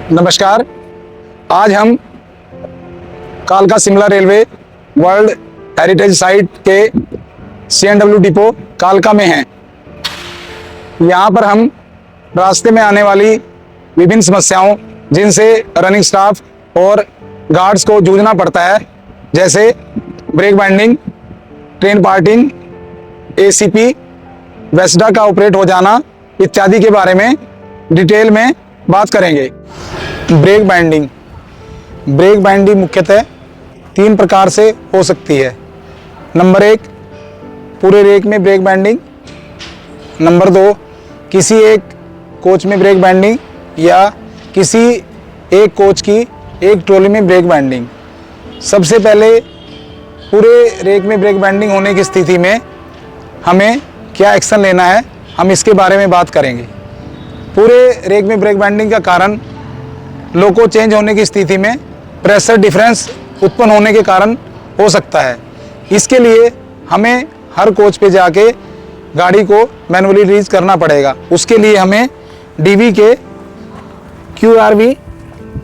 नमस्कार। आज हम कालका Shimla railway world heritage site के C&W डिपो कालका में हैं। यहाँ पर हम रास्ते में आने वाली विभिन्न समस्याओं जिनसे रनिंग स्टाफ और गार्ड्स को जूझना पड़ता है, जैसे brake binding, train parting, ACP, वेस्डा का ऑपरेट हो जाना इत्यादि के बारे में डिटेल में बात करेंगे। ब्रेक बाइंडिंग मुख्यतः 3 प्रकार से हो सकती है। नंबर 1, पूरे रेक में ब्रेक बाइंडिंग। नंबर 2, किसी एक कोच में ब्रेक बाइंडिंग या किसी एक कोच की एक ट्रॉली में ब्रेक बाइंडिंग। सबसे पहले पूरे रेक में ब्रेक बाइंडिंग होने की स्थिति में हमें क्या एक्शन लेना है, हम इसके बारे में बात करेंगे। पूरे रेक में ब्रेक बाइंडिंग का कारण लोको चेंज होने की स्थिति में प्रेशर डिफरेंस उत्पन्न होने के कारण हो सकता है। इसके लिए हमें हर कोच पे जाके गाड़ी को मैनुअली रिलीज करना पड़ेगा। उसके लिए हमें DV के QRV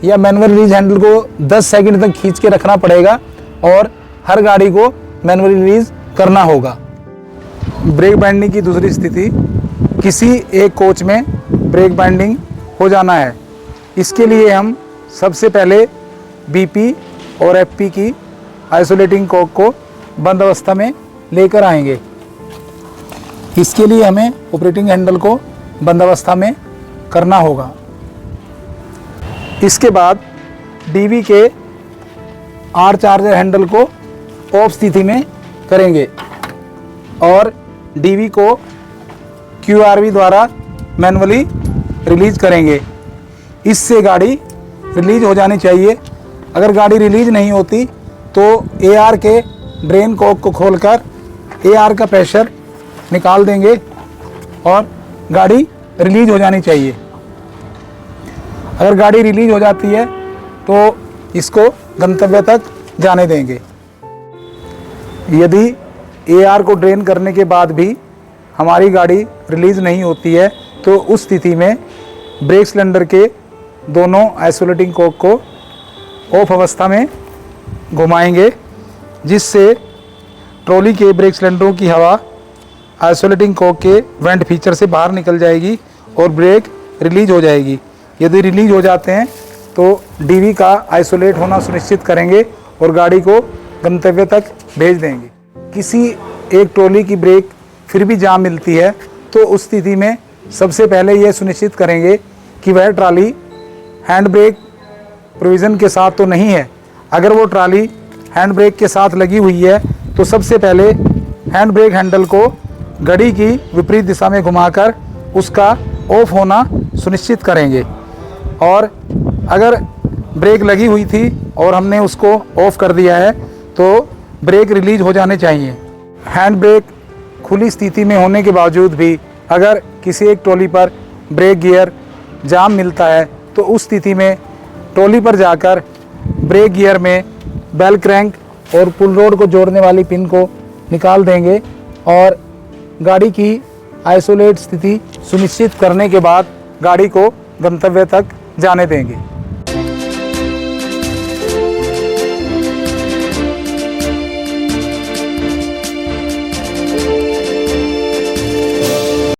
या मैनुअल रिलीज हैंडल को 10 सेकंड तक खींच के रखना पड़ेगा और हर गाड़ी को मैनुअली रिलीज करना होगा। ब्रेक बाइंडिंग की दूसरी स्थिति, किसी एक कोच में ब्रेक बाइंडिंग हो जाना है। इसके लिए हम सबसे पहले BP और FP की आइसोलेटिंग कॉक को बंद अवस्था में लेकर आएंगे। इसके लिए हमें ऑपरेटिंग हैंडल को बंद अवस्था में करना होगा। इसके बाद DV के R चार्जर हैंडल को ऑफ स्थिति में करेंगे और DV को QRV द्वारा मैनुअली रिलीज करेंगे। इससे गाड़ी रिलीज हो जानी चाहिए। अगर गाड़ी रिलीज नहीं होती तो AR के ड्रेन कॉक को खोलकर AR का प्रेशर निकाल देंगे और गाड़ी रिलीज हो जानी चाहिए। अगर गाड़ी रिलीज हो जाती है तो इसको गंतव्य तक जाने देंगे। यदि AR को ड्रेन करने के बाद भी हमारी गाड़ी रिलीज नहीं होती है तो उस स्थिति में ब्रेक सिलेंडर के दोनों आइसोलेटिंग कॉक को ऑफ अवस्था में घुमाएंगे, जिससे ट्रॉली के ब्रेक सिलेंडरों की हवा आइसोलेटिंग कॉक के वेंट फीचर से बाहर निकल जाएगी और ब्रेक रिलीज हो जाएगी। यदि रिलीज हो जाते हैं तो DV का आइसोलेट होना सुनिश्चित करेंगे और गाड़ी को गंतव्य तक भेज देंगे। किसी एक ट्रॉली की ब्रेक फिर भी जाम मिलती है तो उस स्थिति में सबसे पहले यह सुनिश्चित करेंगे कि वह ट्रॉली हैंड ब्रेक प्रोविज़न के साथ तो नहीं है। अगर वो ट्रॉली हैंड ब्रेक के साथ लगी हुई है तो सबसे पहले हैंड ब्रेक हैंडल को घड़ी की विपरीत दिशा में घुमाकर उसका ऑफ होना सुनिश्चित करेंगे। और अगर ब्रेक लगी हुई थी और हमने उसको ऑफ कर दिया है तो ब्रेक रिलीज हो जाने चाहिए। हैंड ब्रेक खुली स्थिति में होने के बावजूद भी अगर किसी एक ट्रॉली पर ब्रेक गियर जाम मिलता है तो उस स्थिति में ट्रॉली पर जाकर ब्रेक गियर में बेल क्रैंक और पुल रोड को जोड़ने वाली पिन को निकाल देंगे और गाड़ी की आइसोलेट स्थिति सुनिश्चित करने के बाद गाड़ी को गंतव्य तक जाने देंगे।